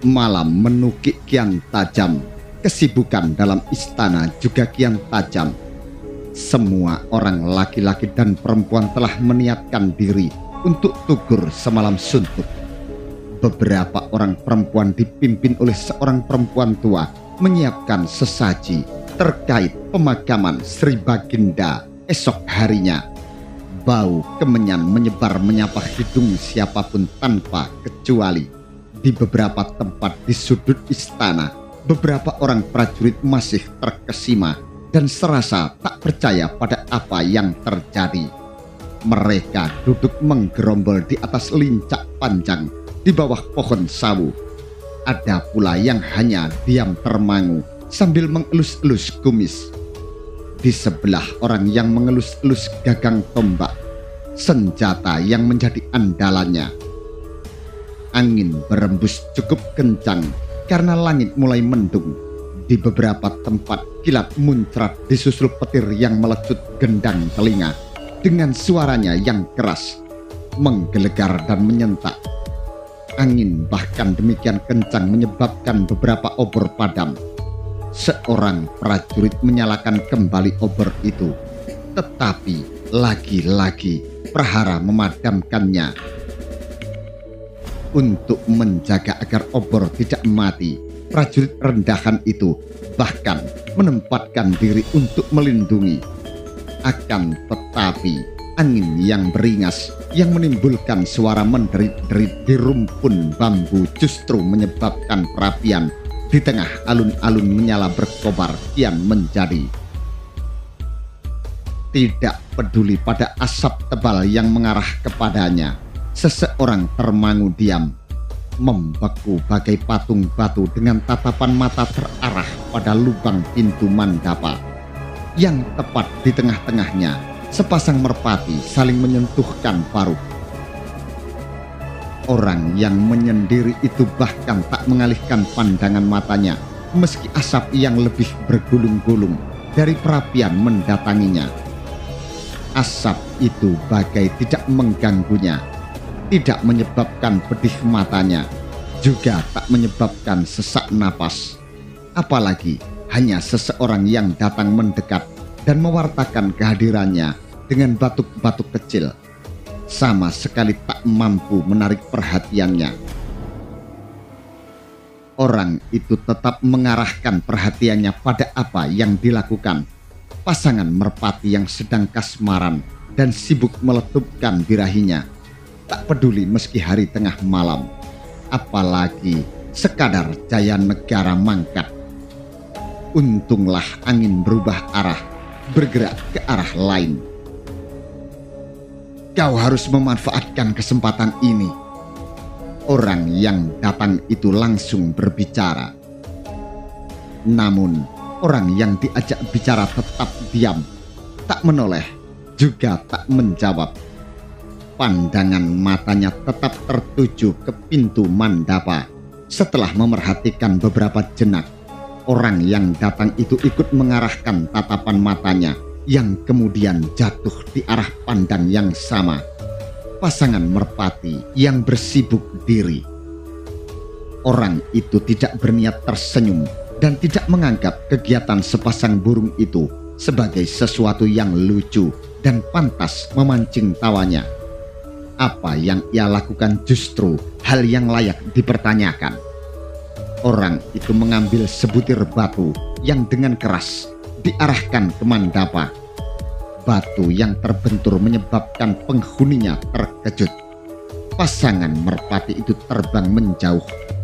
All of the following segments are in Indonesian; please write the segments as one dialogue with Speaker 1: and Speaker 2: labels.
Speaker 1: Malam menukik kian tajam, kesibukan dalam istana juga kian tajam. Semua orang laki-laki dan perempuan telah meniatkan diri untuk tugur semalam suntuk. Beberapa orang perempuan dipimpin oleh seorang perempuan tua menyiapkan sesaji terkait pemakaman Sri Baginda esok harinya. Bau kemenyan menyebar menyapa hidung siapapun tanpa kecuali. Di beberapa tempat di sudut istana, beberapa orang prajurit masih terkesima dan serasa tak percaya pada apa yang terjadi. Mereka duduk menggerombol di atas lincak panjang di bawah pohon sawu. Ada pula yang hanya diam termangu sambil mengelus-elus kumis. Di sebelah orang yang mengelus-elus gagang tombak, senjata yang menjadi andalannya. Angin berembus cukup kencang karena langit mulai mendung. Di beberapa tempat kilat muncrat disusul petir yang melecut gendang telinga dengan suaranya yang keras, menggelegar dan menyentak. Angin bahkan demikian kencang menyebabkan beberapa obor padam. Seorang prajurit menyalakan kembali obor itu, tetapi lagi-lagi prahara memadamkannya. Untuk menjaga agar obor tidak mati, prajurit rendahan itu bahkan menempatkan diri untuk melindungi. Akan tetapi angin yang beringas yang menimbulkan suara menderit-derit di rumpun bambu justru menyebabkan perapian di tengah alun-alun menyala berkobar kian menjadi. Tidak peduli pada asap tebal yang mengarah kepadanya, seseorang termangu diam, membeku bagai patung batu dengan tatapan mata terarah pada lubang pintu mandapa. Yang tepat di tengah-tengahnya, sepasang merpati saling menyentuhkan paruh. Orang yang menyendiri itu bahkan tak mengalihkan pandangan matanya, meski asap yang lebih bergulung-gulung dari perapian mendatanginya. Asap itu bagai tidak mengganggunya, tidak menyebabkan pedih matanya, juga tak menyebabkan sesak napas. Apalagi hanya seseorang yang datang mendekat dan mewartakan kehadirannya dengan batuk-batuk kecil, sama sekali tak mampu menarik perhatiannya. Orang itu tetap mengarahkan perhatiannya pada apa yang dilakukan pasangan merpati yang sedang kasmaran dan sibuk meletupkan birahinya. Tak peduli meski hari tengah malam, apalagi sekadar jaya negara mangkat. Untunglah angin berubah arah, bergerak ke arah lain. Kau harus memanfaatkan kesempatan ini. Orang yang datang itu langsung berbicara. Namun orang yang diajak bicara tetap diam, tak menoleh, juga tak menjawab. Pandangan matanya tetap tertuju ke pintu mandapa. Setelah memerhatikan beberapa jenak, orang yang datang itu ikut mengarahkan tatapan matanya yang kemudian jatuh di arah pandang yang sama. Pasangan merpati yang bersibuk diri. Orang itu tidak berniat tersenyum dan tidak menganggap kegiatan sepasang burung itu sebagai sesuatu yang lucu dan pantas memancing tawanya. Apa yang ia lakukan justru hal yang layak dipertanyakan. Orang itu mengambil sebutir batu yang dengan keras diarahkan ke mandapa. Batu yang terbentur menyebabkan penghuninya terkejut. Pasangan merpati itu terbang menjauh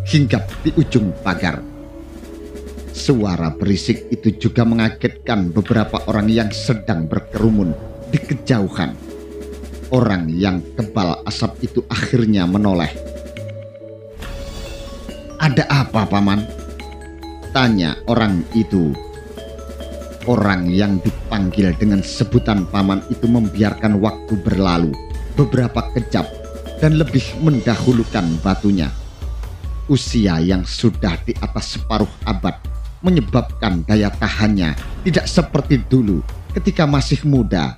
Speaker 1: hinggap di ujung pagar. Suara berisik itu juga mengagetkan beberapa orang yang sedang berkerumun di kejauhan. Orang yang kebal asap itu akhirnya menoleh. "Ada apa, Paman?" tanya orang itu. Orang yang dipanggil dengan sebutan Paman itu membiarkan waktu berlalu beberapa kejap dan lebih mendahulukan batunya. Usia yang sudah di atas separuh abad menyebabkan daya tahannya tidak seperti dulu ketika masih muda.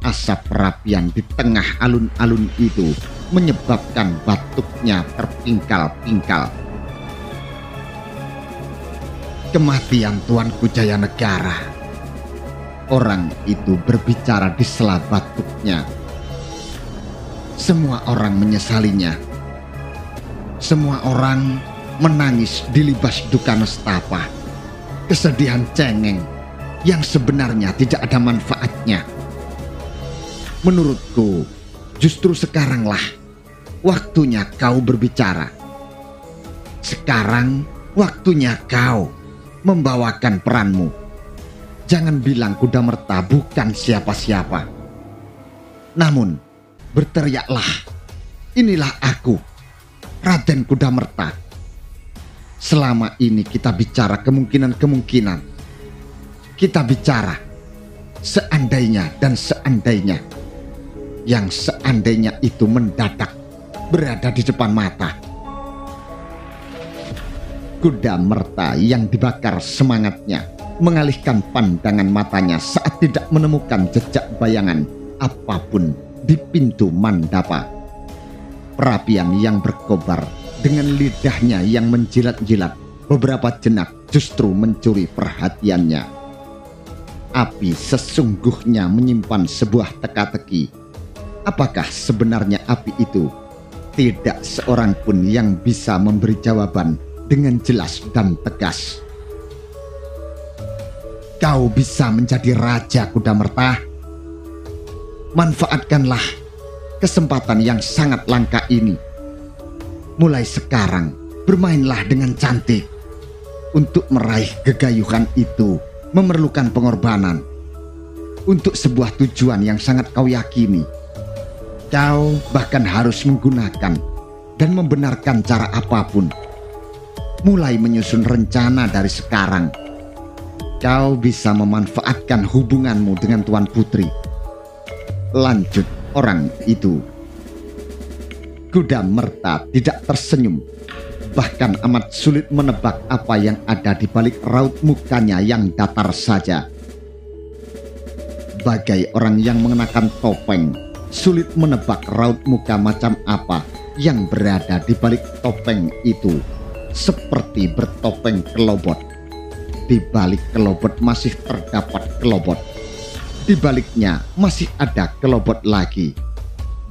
Speaker 1: Asap perapian di tengah alun-alun itu menyebabkan batuknya terpingkal-pingkal. Kematian Tuanku Jayanegara. Orang itu berbicara di sela batuknya. Semua orang menyesalinya. Semua orang menangis di libas duka nestapa. Kesedihan cengeng yang sebenarnya tidak ada manfaatnya. Menurutku, justru sekaranglah waktunya kau berbicara. Sekarang waktunya kau membawakan peranmu. Jangan bilang Kudamerta bukan siapa-siapa. Namun, berteriaklah, inilah aku, Raden Kudamerta. Selama ini kita bicara kemungkinan-kemungkinan. Kita bicara seandainya dan seandainya. Yang seandainya itu mendadak berada di depan mata. Kudamerta yang dibakar semangatnya mengalihkan pandangan matanya saat tidak menemukan jejak bayangan apapun di pintu mandapa. Perapian yang berkobar dengan lidahnya yang menjilat-jilat beberapa jenak justru mencuri perhatiannya. Api sesungguhnya menyimpan sebuah teka-teki. Apakah sebenarnya api itu? Tidak seorang pun yang bisa memberi jawaban dengan jelas dan tegas. Kau bisa menjadi raja Kudamerta. Manfaatkanlah kesempatan yang sangat langka ini. Mulai sekarang bermainlah dengan cantik. Untuk meraih kegayuhan itu memerlukan pengorbanan. Untuk sebuah tujuan yang sangat kau yakini. Kau bahkan harus menggunakan dan membenarkan cara apapun. Mulai menyusun rencana dari sekarang. Kau bisa memanfaatkan hubunganmu dengan Tuan Putri. Lanjut orang itu. Kudamerta tidak tersenyum. Bahkan amat sulit menebak apa yang ada di balik raut mukanya yang datar saja. Bagai orang yang mengenakan topeng, sulit menebak raut muka macam apa yang berada di balik topeng itu. Seperti bertopeng kelobot. Di balik kelobot masih terdapat kelobot. Di baliknya masih ada kelobot lagi.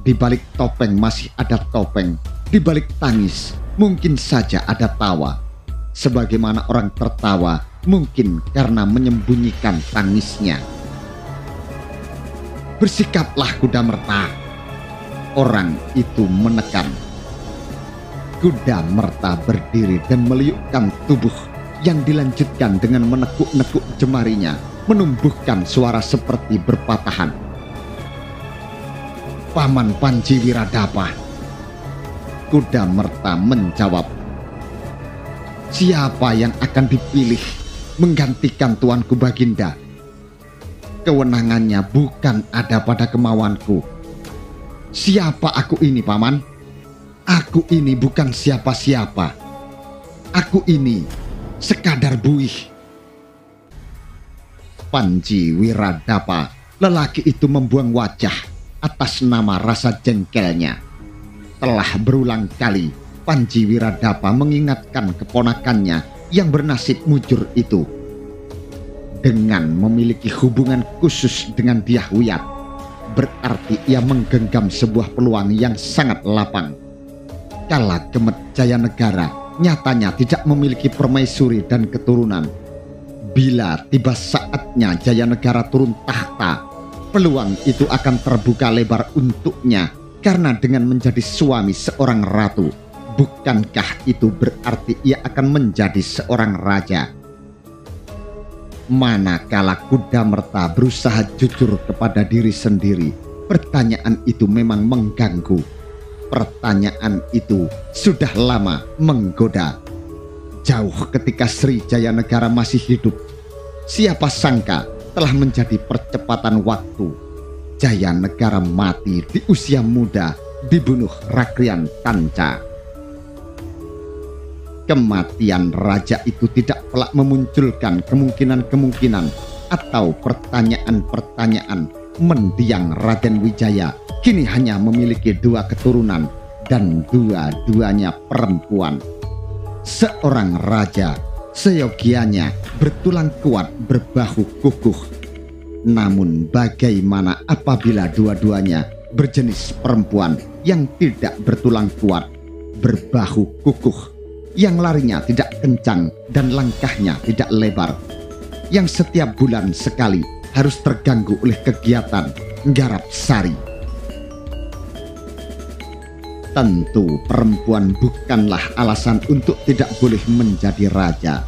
Speaker 1: Di balik topeng masih ada topeng. Di balik tangis mungkin saja ada tawa. Sebagaimana orang tertawa mungkin karena menyembunyikan tangisnya. Bersikaplah Kudamerta. Orang itu menekan. Kudamerta berdiri dan meliukkan tubuh yang dilanjutkan dengan menekuk-nekuk jemarinya, menumbuhkan suara seperti berpatahan. Paman Panji Wiradapa. Kudamerta menjawab. Siapa yang akan dipilih menggantikan Tuanku Baginda? Kewenangannya bukan ada pada kemauanku. Siapa aku ini, Paman? Aku ini bukan siapa-siapa. Aku ini sekadar buih. Panji Wiradapa, lelaki itu membuang wajah atas nama rasa jengkelnya. Telah berulang kali Panji Wiradapa mengingatkan keponakannya yang bernasib mujur itu. Dengan memiliki hubungan khusus dengan Dyah Wiyat, berarti ia menggenggam sebuah peluang yang sangat lapang. Kala Gemet Jayanegara nyatanya tidak memiliki permaisuri dan keturunan. Bila tiba saatnya Jayanegara turun tahta, peluang itu akan terbuka lebar untuknya karena dengan menjadi suami seorang ratu, bukankah itu berarti ia akan menjadi seorang raja? Manakala Kudamerta berusaha jujur kepada diri sendiri, pertanyaan itu memang mengganggu. Pertanyaan itu sudah lama menggoda. Jauh ketika Sri Jayanegara masih hidup, siapa sangka telah menjadi percepatan waktu. Jayanegara mati di usia muda, dibunuh Rakrian Kanca. Kematian raja itu tidak pelak memunculkan kemungkinan-kemungkinan atau pertanyaan-pertanyaan mendiang Raden Wijaya. Kini hanya memiliki 2 keturunan dan dua-duanya perempuan. Seorang raja seyogianya bertulang kuat berbahu kukuh. Namun bagaimana apabila dua-duanya berjenis perempuan yang tidak bertulang kuat berbahu kukuh, yang larinya tidak kencang dan langkahnya tidak lebar, yang setiap bulan sekali harus terganggu oleh kegiatan nggarap sari? Tentu perempuan bukanlah alasan untuk tidak boleh menjadi raja.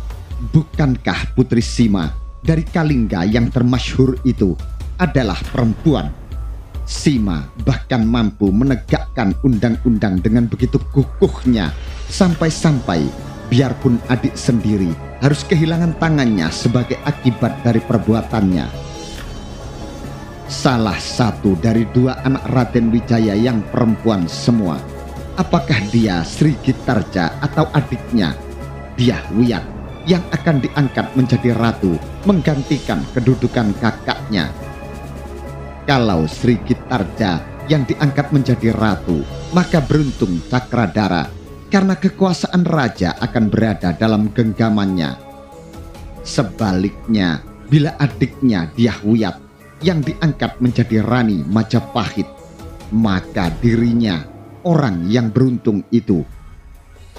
Speaker 1: Bukankah Putri Sima dari Kalingga yang termasyhur itu adalah perempuan? Sima bahkan mampu menegakkan undang-undang dengan begitu kukuhnya, sampai-sampai biarpun adik sendiri harus kehilangan tangannya sebagai akibat dari perbuatannya. Salah satu dari dua anak Raden Wijaya yang perempuan semua. Apakah dia Sri Gitarja atau adiknya Dyah Wiyat yang akan diangkat menjadi ratu menggantikan kedudukan kakaknya? Kalau Sri Gitarja yang diangkat menjadi ratu, maka beruntung Cakradara, karena kekuasaan raja akan berada dalam genggamannya. Sebaliknya, bila adiknya Dyah Wiyat yang diangkat menjadi Rani Majapahit, maka dirinya, orang yang beruntung itu,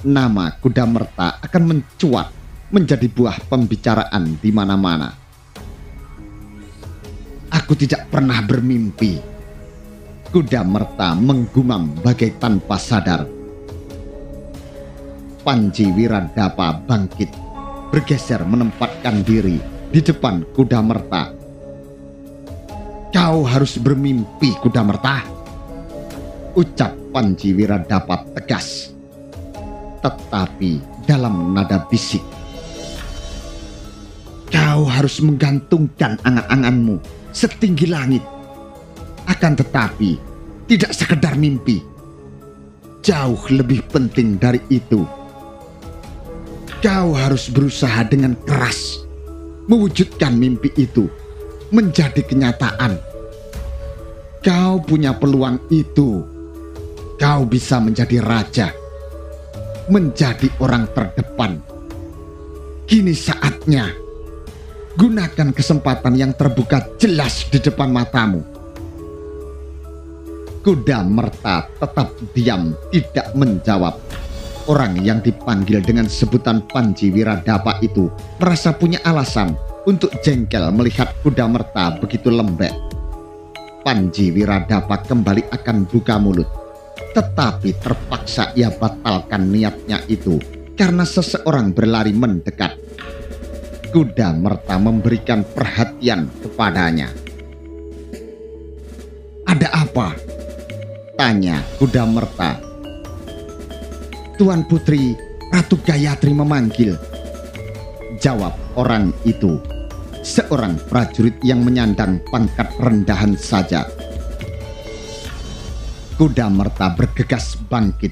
Speaker 1: nama Kudamerta akan mencuat menjadi buah pembicaraan di mana-mana. Aku tidak pernah bermimpi. Kudamerta menggumam bagai tanpa sadar. Panji Wiradapa bangkit, bergeser menempatkan diri di depan Kudamerta. Kau harus bermimpi, Kudamerta, ucap Panji Wiradapa tegas, tetapi dalam nada bisik. Kau harus menggantungkan angan-anganmu setinggi langit. Akan tetapi tidak sekedar mimpi. Jauh lebih penting dari itu. Kau harus berusaha dengan keras mewujudkan mimpi itu menjadi kenyataan. Kau punya peluang itu. Kau bisa menjadi raja, menjadi orang terdepan. Kini saatnya. Gunakan kesempatan yang terbuka jelas di depan matamu. Kudamerta tetap diam, tidak menjawab. Orang yang dipanggil dengan sebutan Panji Wiradapa itu merasa punya alasan untuk jengkel melihat Kudamerta begitu lembek. Panji Wiradapa kembali akan buka mulut, tetapi terpaksa ia batalkan niatnya itu karena seseorang berlari mendekat. Kudamerta memberikan perhatian kepadanya. Ada apa? Tanya Kudamerta. Tuan Putri Ratu Gayatri memanggil, jawab orang itu, seorang prajurit yang menyandang pangkat rendahan saja. Kudamerta bergegas bangkit.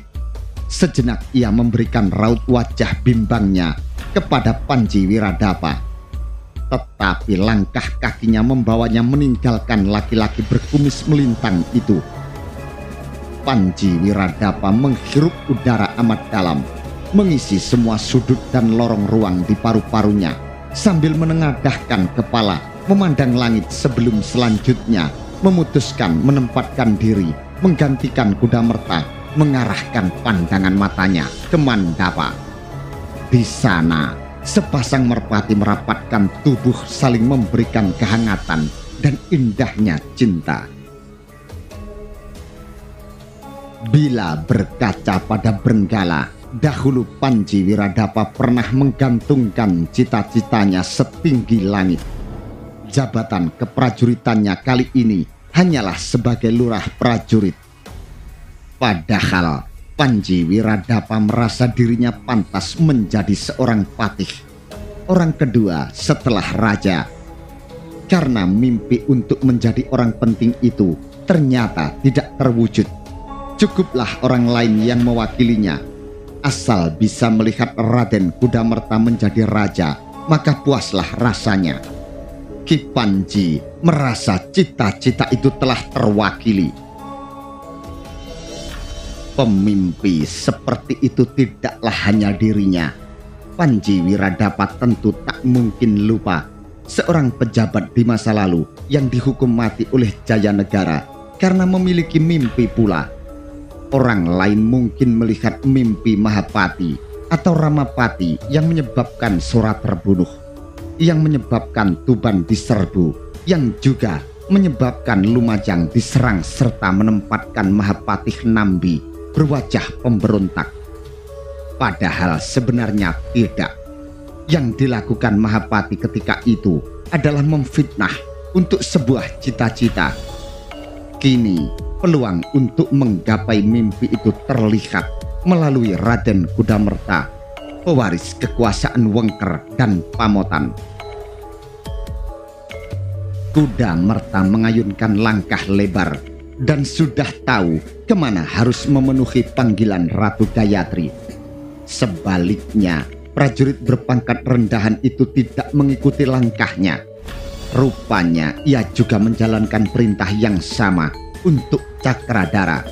Speaker 1: Sejenak ia memberikan raut wajah bimbangnya kepada Panji Wiradapa, tetapi langkah kakinya membawanya meninggalkan laki-laki berkumis melintang itu. Panji Wiradapa menghirup udara amat dalam, mengisi semua sudut dan lorong ruang di paru-parunya, sambil menengadahkan kepala memandang langit sebelum selanjutnya memutuskan menempatkan diri menggantikan Kudamerta, mengarahkan pandangan matanya ke Mandapa. Di sana, sepasang merpati merapatkan tubuh saling memberikan kehangatan dan indahnya cinta. Bila berkaca pada Benggala, dahulu Panji Wiradapa pernah menggantungkan cita-citanya setinggi langit. Jabatan keprajuritannya kali ini hanyalah sebagai lurah prajurit. Padahal Panji Wiradapa merasa dirinya pantas menjadi seorang patih, orang kedua setelah raja. Karena mimpi untuk menjadi orang penting itu ternyata tidak terwujud. Cukuplah orang lain yang mewakilinya. Asal bisa melihat Raden Kudamerta menjadi raja, maka puaslah rasanya. Ki Panji merasa cita-cita itu telah terwakili. Pemimpi seperti itu tidaklah hanya dirinya, Panji Wiradapa tentu tak mungkin lupa seorang pejabat di masa lalu yang dihukum mati oleh Jayanegara karena memiliki mimpi pula. Orang lain mungkin melihat mimpi Mahapati atau Ramapati yang menyebabkan Sora terbunuh, yang menyebabkan Tuban diserbu, yang juga menyebabkan Lumajang diserang serta menempatkan Mahapatih Nambi berwajah pemberontak. Padahal sebenarnya tidak. Yang dilakukan Mahapati ketika itu adalah memfitnah untuk sebuah cita-cita. Kini peluang untuk menggapai mimpi itu terlihat melalui Raden Kudamerta, pewaris kekuasaan Wengker dan Pamotan. Kudamerta mengayunkan langkah lebar dan sudah tahu kemana harus memenuhi panggilan Ratu Gayatri. Sebaliknya, prajurit berpangkat rendahan itu tidak mengikuti langkahnya. Rupanya ia juga menjalankan perintah yang sama untuk Cakradara.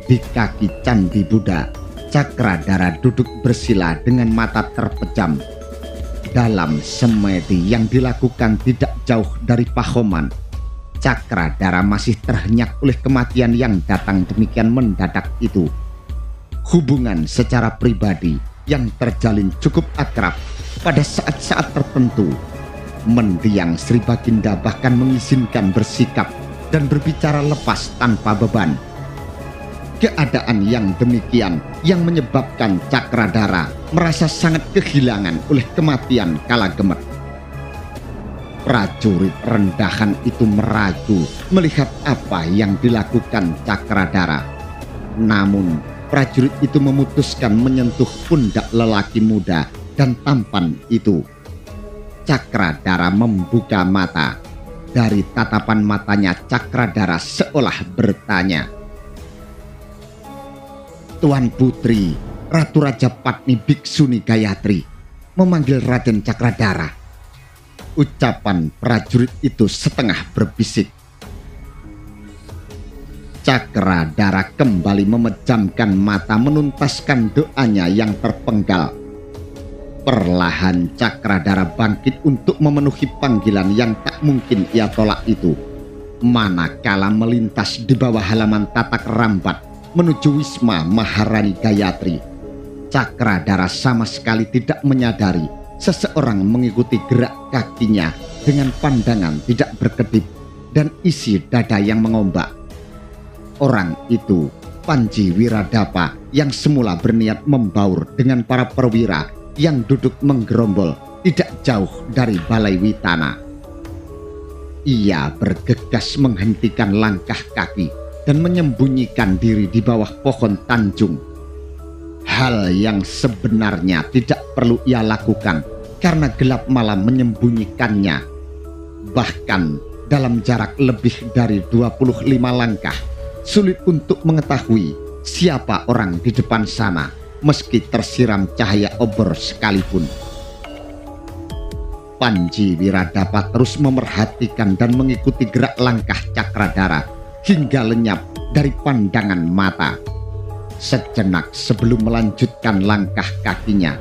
Speaker 1: Di kaki Candi Buddha, Cakradara duduk bersila dengan mata terpejam. Dalam semedi yang dilakukan tidak jauh dari Pahoman, Cakradara masih terhenyak oleh kematian yang datang demikian mendadak itu. Hubungan secara pribadi yang terjalin cukup akrab pada saat-saat tertentu. Mendiang Sri Baginda bahkan mengizinkan bersikap dan berbicara lepas tanpa beban. Keadaan yang demikian yang menyebabkan Cakradara merasa sangat kehilangan oleh kematian Kalagemet. Prajurit rendahan itu meragu melihat apa yang dilakukan Cakradara. Namun prajurit itu memutuskan menyentuh pundak lelaki muda dan tampan itu. Cakradara membuka mata. Dari tatapan matanya Cakradara seolah bertanya, "Tuan Putri, Ratu Raja Patni Biksuni Gayatri memanggil Raden Cakradara." Ucapan prajurit itu setengah berbisik. Cakradara kembali memejamkan mata menuntaskan doanya yang terpenggal. Perlahan Cakradara bangkit untuk memenuhi panggilan yang tak mungkin ia tolak itu. Manakala melintas di bawah halaman tatak rambat menuju Wisma Maharani Gayatri, Cakradara sama sekali tidak menyadari seseorang mengikuti gerak kakinya dengan pandangan tidak berkedip dan isi dada yang mengombak. Orang itu Panji Wiradapa yang semula berniat membaur dengan para perwira yang duduk menggerombol tidak jauh dari Balai Witana. Ia bergegas menghentikan langkah kaki dan menyembunyikan diri di bawah pohon tanjung. Hal yang sebenarnya tidak perlu ia lakukan karena gelap malam menyembunyikannya. Bahkan dalam jarak lebih dari 25 langkah, sulit untuk mengetahui siapa orang di depan sana meski tersiram cahaya obor sekalipun. Panji Wiradapa terus memerhatikan dan mengikuti gerak langkah Cakradara hingga lenyap dari pandangan mata. Sejenak sebelum melanjutkan langkah kakinya,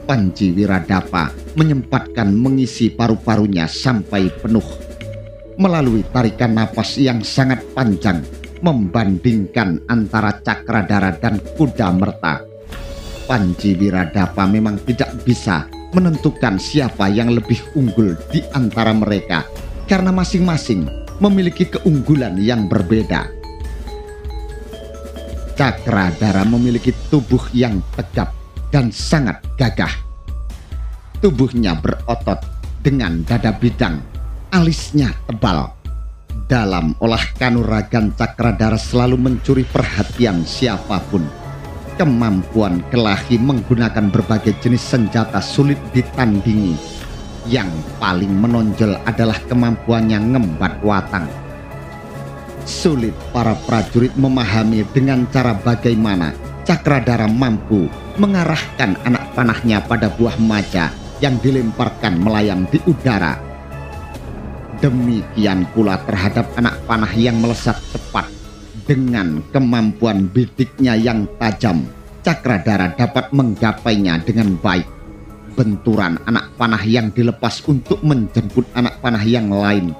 Speaker 1: Panji Wiradapa menyempatkan mengisi paru-parunya sampai penuh. Melalui tarikan napas yang sangat panjang membandingkan antara Cakradara dan Kudamerta, Panji Wiradapa memang tidak bisa menentukan siapa yang lebih unggul di antara mereka karena masing-masing memiliki keunggulan yang berbeda. Cakradara memiliki tubuh yang tegap dan sangat gagah. Tubuhnya berotot dengan dada bidang, alisnya tebal. Dalam olah kanuragan, Cakradara selalu mencuri perhatian siapapun. Kemampuan kelahi menggunakan berbagai jenis senjata sulit ditandingi. Yang paling menonjol adalah kemampuannya ngembat watang. Sulit para prajurit memahami dengan cara bagaimana Cakradara mampu mengarahkan anak panahnya pada buah maja yang dilemparkan melayang di udara. Demikian pula terhadap anak panah yang melesat tepat. Dengan kemampuan bidiknya yang tajam, Cakradara dapat menggapainya dengan baik benturan anak panah yang dilepas untuk menjemput anak panah yang lain.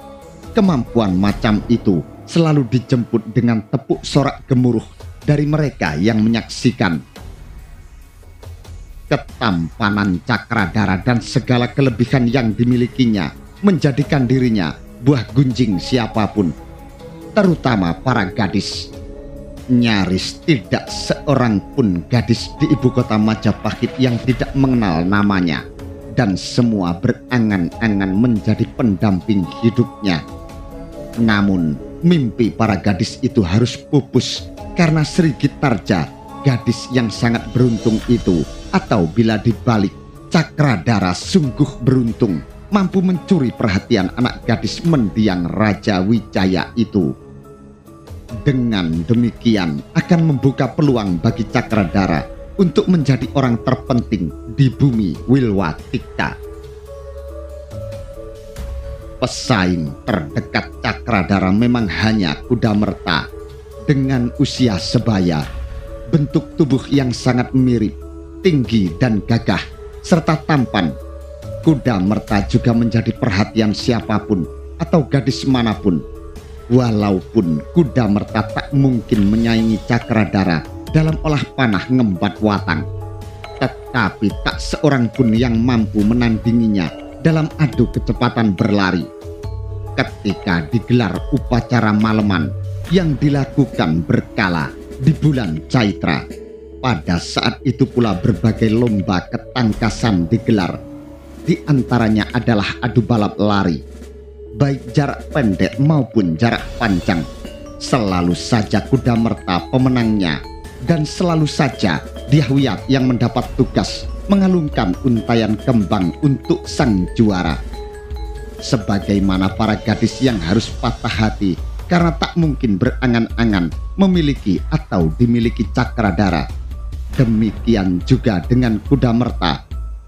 Speaker 1: Kemampuan macam itu selalu dijemput dengan tepuk sorak gemuruh dari mereka yang menyaksikan. Ketampanan Cakradara dan segala kelebihan yang dimilikinya menjadikan dirinya buah gunjing siapapun, terutama para gadis. Nyaris tidak seorang pun gadis di ibu kota Majapahit yang tidak mengenal namanya, dan semua berangan-angan menjadi pendamping hidupnya. Namun mimpi para gadis itu harus pupus karena Sri Gitarja, gadis yang sangat beruntung itu, atau bila dibalik, Cakradara sungguh beruntung mampu mencuri perhatian anak gadis mendiang Raja Wijaya itu. Dengan demikian akan membuka peluang bagi Cakradara untuk menjadi orang terpenting di bumi Wilwatikta. Pesaing terdekat Cakradara memang hanya Kudamerta dengan usia sebaya, bentuk tubuh yang sangat mirip, tinggi dan gagah, serta tampan. Kudamerta juga menjadi perhatian siapapun atau gadis manapun. Walaupun Kudamerta tak mungkin menyaingi Cakradara dalam olah panah ngembat watang, tetapi tak seorang pun yang mampu menandinginya dalam adu kecepatan berlari. Ketika digelar upacara maleman yang dilakukan berkala di bulan Chaitra, pada saat itu pula berbagai lomba ketangkasan digelar. Di antaranya adalah adu balap lari, baik jarak pendek maupun jarak panjang. Selalu saja Kudamerta pemenangnya, dan selalu saja Dyahwiyat yang mendapat tugas mengalungkan untayan kembang untuk sang juara. Sebagaimana para gadis yang harus patah hati karena tak mungkin berangan-angan memiliki atau dimiliki Cakradara, demikian juga dengan Kudamerta.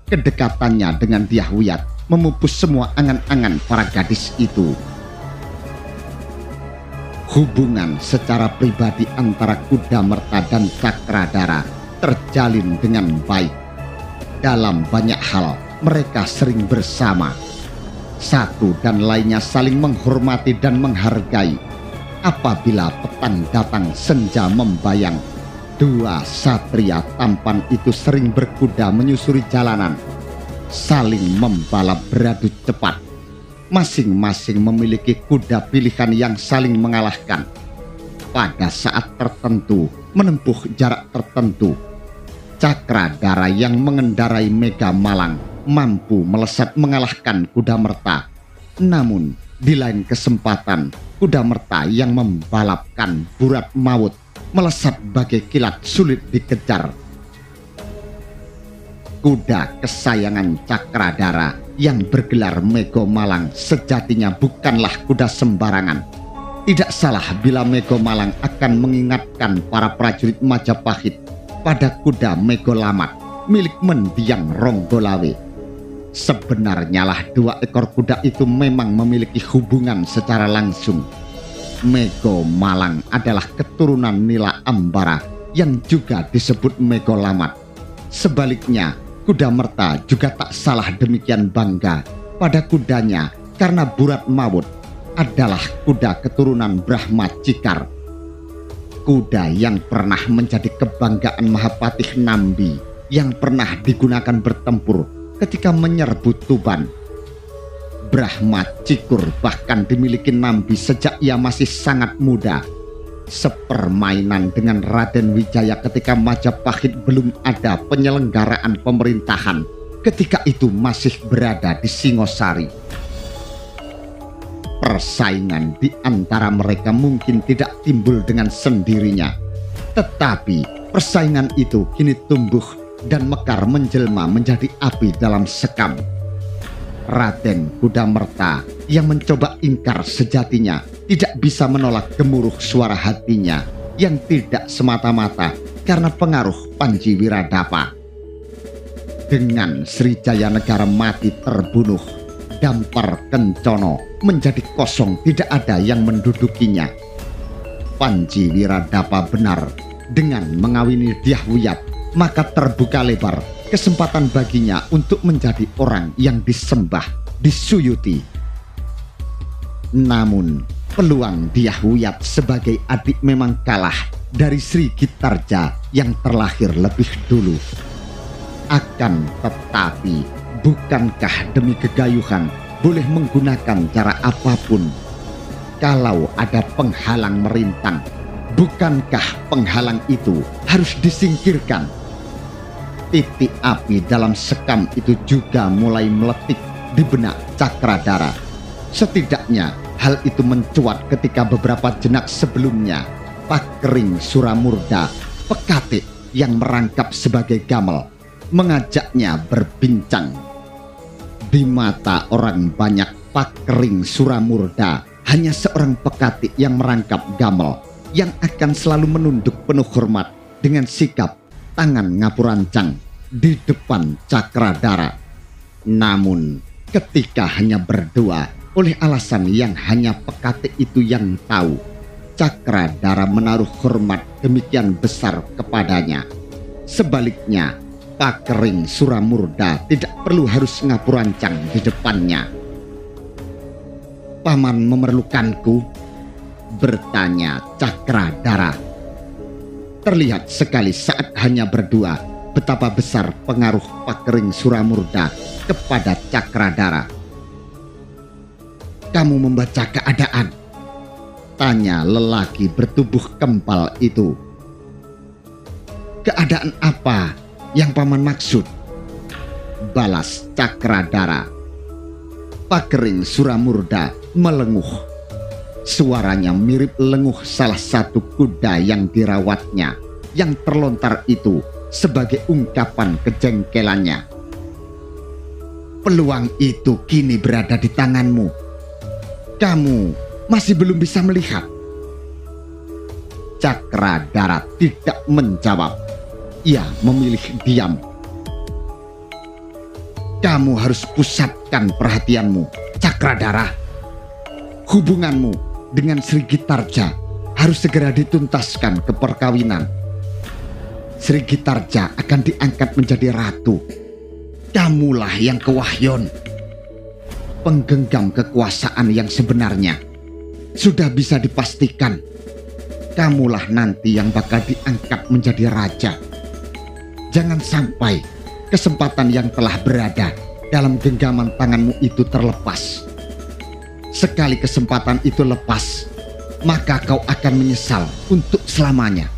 Speaker 1: Kedekatannya dengan Dyahwiyat memupus semua angan-angan para gadis itu. Hubungan secara pribadi antara Kudamerta dan Cakradara terjalin dengan baik. Dalam banyak hal mereka sering bersama. Satu dan lainnya saling menghormati dan menghargai. Apabila petang datang senja membayang, dua satria tampan itu sering berkuda menyusuri jalanan, saling membalap beradu cepat. Masing-masing memiliki kuda pilihan yang saling mengalahkan. Pada saat tertentu, menempuh jarak tertentu, Cakradara yang mengendarai Mega Malang mampu melesat mengalahkan Kudamerta. Namun di lain kesempatan, Kudamerta yang membalapkan Burat Maut melesat bagai kilat sulit dikejar. Kuda kesayangan Cakradara yang bergelar Mega Malang sejatinya bukanlah kuda sembarangan. Tidak salah bila Mega Malang akan mengingatkan para prajurit Majapahit pada kuda Mega Lamat milik mendiang Ronggolawe. Sebenarnya lah dua ekor kuda itu memang memiliki hubungan secara langsung. Mega Malang adalah keturunan Nila Ambara yang juga disebut Mega Lamat. Sebaliknya, Kudamerta juga tak salah demikian bangga pada kudanya karena Burat Maut adalah kuda keturunan Brahma Cikar. Kuda yang pernah menjadi kebanggaan Mahapatih Nambi yang pernah digunakan bertempur ketika menyerbu Tuban. Brahma Cikur bahkan dimiliki Nambi sejak ia masih sangat muda. Sepermainan dengan Raden Wijaya ketika Majapahit belum ada penyelenggaraan pemerintahan, ketika itu masih berada di Singosari. Persaingan di antara mereka mungkin tidak timbul dengan sendirinya, tetapi persaingan itu kini tumbuh dan mekar menjelma menjadi api dalam sekam. Raden Kudamerta yang mencoba ingkar sejatinya tidak bisa menolak gemuruh suara hatinya yang tidak semata-mata karena pengaruh Panji Wiradapa. Dengan Srijaya Negara mati terbunuh, Dampar Kencono menjadi kosong, tidak ada yang mendudukinya. Panji Wiradapa benar, dengan mengawini Dyahwiyat maka terbuka lebar kesempatan baginya untuk menjadi orang yang disembah, disuyuti. Namun, peluang Dyahwiyat sebagai adik memang kalah dari Sri Gitarja yang terlahir lebih dulu. Akan tetapi, bukankah demi kegayuhan boleh menggunakan cara apapun? Kalau ada penghalang merintang, bukankah penghalang itu harus disingkirkan? Titik api dalam sekam itu juga mulai meletik di benak Cakradara. Setidaknya hal itu mencuat ketika beberapa jenak sebelumnya Pakering Suramurda, pekatik yang merangkap sebagai Gamel, mengajaknya berbincang. Di mata orang banyak, Pakering Suramurda hanya seorang pekatik yang merangkap Gamel, yang akan selalu menunduk penuh hormat dengan sikap tangan ngapurancang di depan Cakradara. Namun ketika hanya berdua, oleh alasan yang hanya pekatik itu yang tahu, Cakradara menaruh hormat demikian besar kepadanya. Sebaliknya, Pakering Suramurda tidak perlu harus ngapurancang di depannya. "Paman memerlukanku?" bertanya Cakradara. Terlihat sekali saat hanya berdua betapa besar pengaruh Pakering Suramurda kepada Cakradara. "Kamu membaca keadaan?" tanya lelaki bertubuh kempal itu. "Keadaan apa yang paman maksud?" balas Cakradara. Pakering Suramurda melenguh. Suaranya mirip lenguh salah satu kuda yang dirawatnya, yang terlontar itu sebagai ungkapan kejengkelannya. "Peluang itu kini berada di tanganmu. Kamu masih belum bisa melihat." Cakradara tidak menjawab. Ia memilih diam. "Kamu harus pusatkan perhatianmu, Cakradara. Hubunganmu dengan Sri Gitarja harus segera dituntaskan ke perkawinan. Sri Gitarja akan diangkat menjadi ratu. Kamulah yang kewahyon, penggenggam kekuasaan yang sebenarnya. Sudah bisa dipastikan, kamulah nanti yang bakal diangkat menjadi raja. Jangan sampai kesempatan yang telah berada dalam genggaman tanganmu itu terlepas. Sekali kesempatan itu lepas, maka kau akan menyesal untuk selamanya."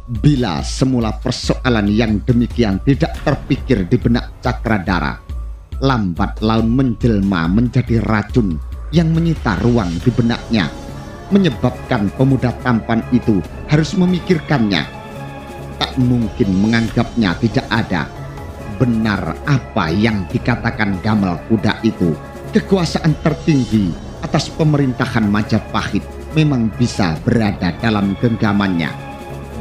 Speaker 1: Bila semula persoalan yang demikian tidak terpikir di benak Cakradara, lambat laun menjelma menjadi racun yang menyita ruang di benaknya, menyebabkan pemuda tampan itu harus memikirkannya. Tak mungkin menganggapnya tidak ada. Benar apa yang dikatakan Gamel kuda itu. Kekuasaan tertinggi atas pemerintahan Majapahit memang bisa berada dalam genggamannya.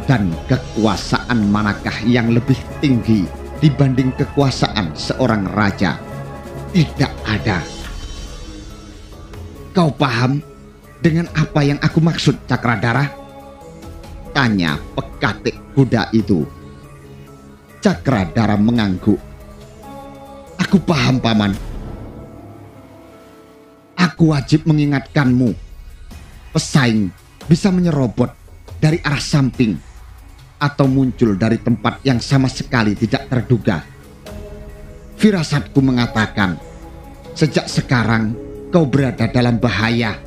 Speaker 1: Dan kekuasaan manakah yang lebih tinggi dibanding kekuasaan seorang raja? Tidak ada. "Kau paham dengan apa yang aku maksud, Cakradara?" tanya pekatik kuda itu. Cakradara mengangguk. "Aku paham, Paman. Aku wajib mengingatkanmu. Pesaing bisa menyerobot dari arah samping atau muncul dari tempat yang sama sekali tidak terduga. Firasatku mengatakan, sejak sekarang kau berada dalam bahaya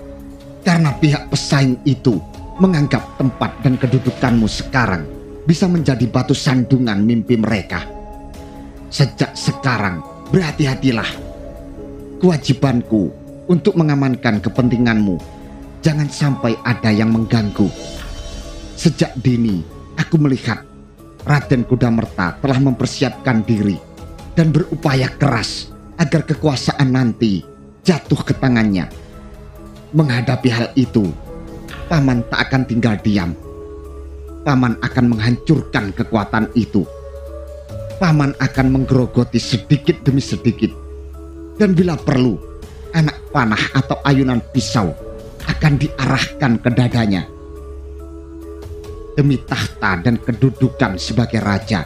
Speaker 1: karena pihak pesaing itu menganggap tempat dan kedudukanmu sekarang bisa menjadi batu sandungan mimpi mereka. Sejak sekarang berhati-hatilah. Kewajibanku untuk mengamankan kepentinganmu. Jangan sampai ada yang mengganggu. Sejak dini aku melihat Raden Kudamerta telah mempersiapkan diri dan berupaya keras agar kekuasaan nanti jatuh ke tangannya. Menghadapi hal itu, Paman tak akan tinggal diam. Paman akan menghancurkan kekuatan itu. Paman akan menggerogoti sedikit demi sedikit. Dan bila perlu, anak panah atau ayunan pisau akan diarahkan ke dadanya. Demi tahta dan kedudukan sebagai raja,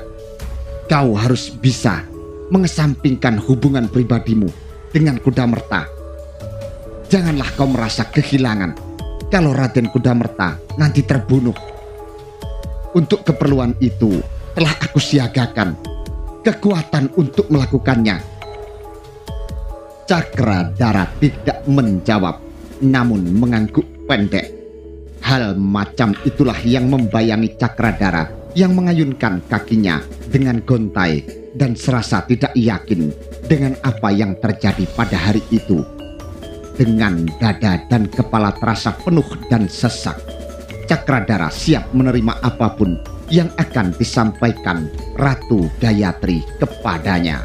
Speaker 1: kau harus bisa mengesampingkan hubungan pribadimu dengan Kudamerta. Janganlah kau merasa kehilangan kalau Raden Kudamerta nanti terbunuh. Untuk keperluan itu telah aku siagakan kekuatan untuk melakukannya. Cakradara tidak menjawab, namun mengangguk pendek. Hal macam itulah yang membayangi Cakradara yang mengayunkan kakinya dengan gontai dan serasa tidak yakin dengan apa yang terjadi pada hari itu. Dengan dada dan kepala terasa penuh dan sesak, Cakradara siap menerima apapun yang akan disampaikan Ratu Gayatri kepadanya.